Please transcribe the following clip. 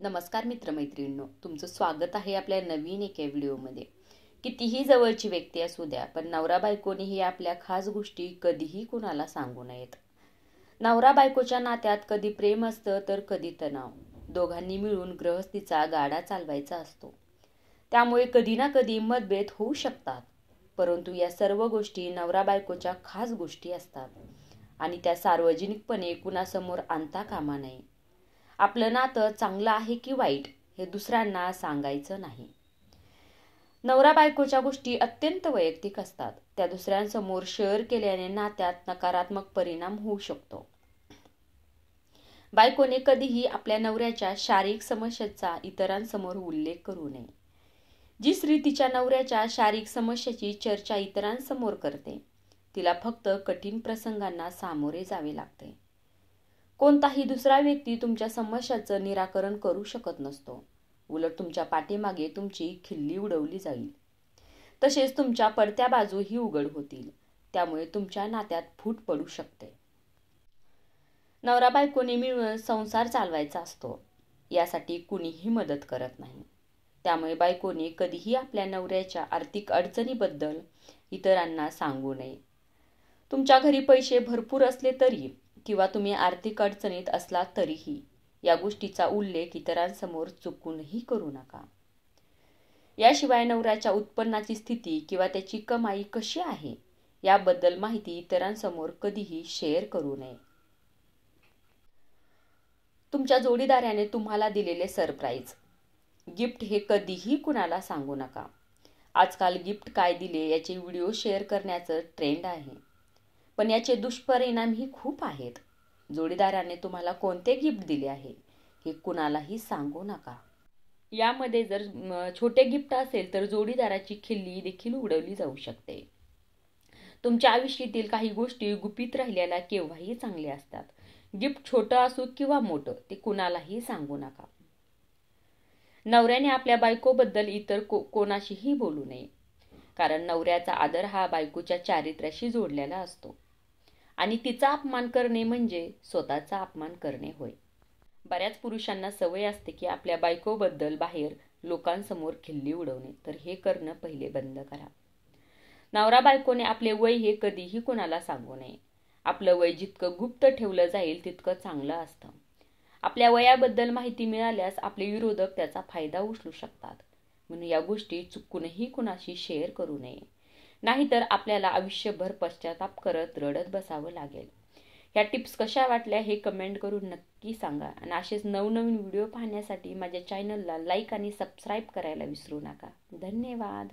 नमस्कार मित्रमैत्रिणींनो, तुमचं स्वागत आहे आपल्या नवीन एका व्हिडिओमध्ये. कितीही जवळची व्यक्ती असू द्या, पण नवरा बायकोनीही आपल्या खास गोष्टी कधीही कुणाला सांगू नयेत. नवरा बायकोच्या नात्यात कधी प्रेम असतं तर कधी तणाव. दोघांनी मिळून गृहस्थीचा गाडा चालवायचा असतो. त्यामुळे कधी ना कधी मतभेद होऊ शकतात. परंतु या सर्व गोष्टी नवरा बायकोच्या खास गोष्टी असतात आणि त्या सार्वजनिकपणे कुणासमोर आणता कामा नये. आपलं नातं चांगलं आहे की वाईट हे दुसऱ्यांना सांगायचं नाही. नवरा बायकोच्या गोष्टी अत्यंत वैयक्तिक असतात. त्या दुसऱ्यांसमोर शेअर केल्याने नात्यात नकारात्मक परिणाम होऊ शकतो. बायकोने कधीही आपल्या नवऱ्याच्या शारीरिक समस्यांचा इतरांसमोर उल्लेख करू नये. जी स्त्री तिच्या नवऱ्याच्या शारीरिक समस्याची चर्चा इतरांसमोर करते, तिला फक्त कठीण प्रसंगांना सामोरे जावे लागते. कोणताही दुसरा व्यक्ती तुमच्या समस्याचं निराकरण करू शकत नसतो. उलट तुमच्या पाठीमागे तुमची खिल्ली उडवली जाईल. तसेच तुमच्या पडत्या बाजूही उघड होतील. त्यामुळे तुमच्या नात्यात फूट पडू शकते. नवरा बायकोने मिळून संसार चालवायचा असतो. यासाठी कुणीही मदत करत नाही. त्यामुळे बायकोने कधीही आपल्या नवऱ्याच्या आर्थिक अडचणीबद्दल इतरांना सांगू नये. तुमच्या घरी पैसे भरपूर असले तरी किंवा तुम्ही आर्थिक अडचणीत असलात तरीही या गोष्टीचा उल्लेख इतरांसमोर चुकूनही करू नका. याशिवाय नवऱ्याच्या उत्पन्नाची स्थिती किंवा त्याची कमाई कशी आहे याबद्दल माहिती इतरांसमोर कधीही शेअर करू नये. तुमच्या जोडीदाराने तुम्हाला दिलेले सरप्राईज गिफ्ट हे कधीही कुणाला सांगू नका. आजकाल गिफ्ट काय दिले याचे व्हिडिओ शेअर करण्याचं ट्रेंड आहे. पण याचे दुष्परिणामही खूप आहेत. जोडीदाराने तुम्हाला कोणते गिफ्ट दिले आहे हे कुणालाही सांगू नका. यामध्ये जर छोटे गिफ्ट असेल तर जोडीदाराची खिल्ली देखील उडवली जाऊ शकते. तुमच्या आयुष्यातील काही गोष्टी गुपित राहिलेल्या केव्हाही चांगल्या असतात. गिफ्ट छोटं असो किंवा मोठं ते कुणालाही सांगू नका. नवऱ्याने आपल्या बायकोबद्दल इतर कोणाशीही बोलू नये. कारण नवऱ्याचा आदर हा बायकोच्या चारित्र्याशी जोडलेला असतो आणि तिचा अपमान करणे म्हणजे स्वतःचा अपमान करणे होय. बऱ्याच पुरुषांना सवय असते की आपल्या बायकोबद्दल बाहेर लोकांसमोर खिल्ली उडवणे. तर हे करणं पहिले बंद करा. नवरा बायकोने आपले वय हे कधीही कोणाला सांगू नये. आपलं वय जितकं गुप्त ठेवलं जाईल तितकं चांगलं असतं. आपल्या वयाबद्दल माहिती मिळाल्यास आपले विरोधक त्याचा फायदा उचलू शकतात. म्हणून या गोष्टी चुकूनही कुणाशी शेअर करू नये. नाहीतर आपल्याला आयुष्यभर पश्चाताप करत रडत बसावं लागेल. ह्या टिप्स कशा वाटल्या हे कमेंट करून नक्की सांगा. आणि असेच नवनवीन व्हिडिओ पाहण्यासाठी माझ्या चॅनलला लाईक आणि सबस्क्राईब करायला विसरू नका. धन्यवाद.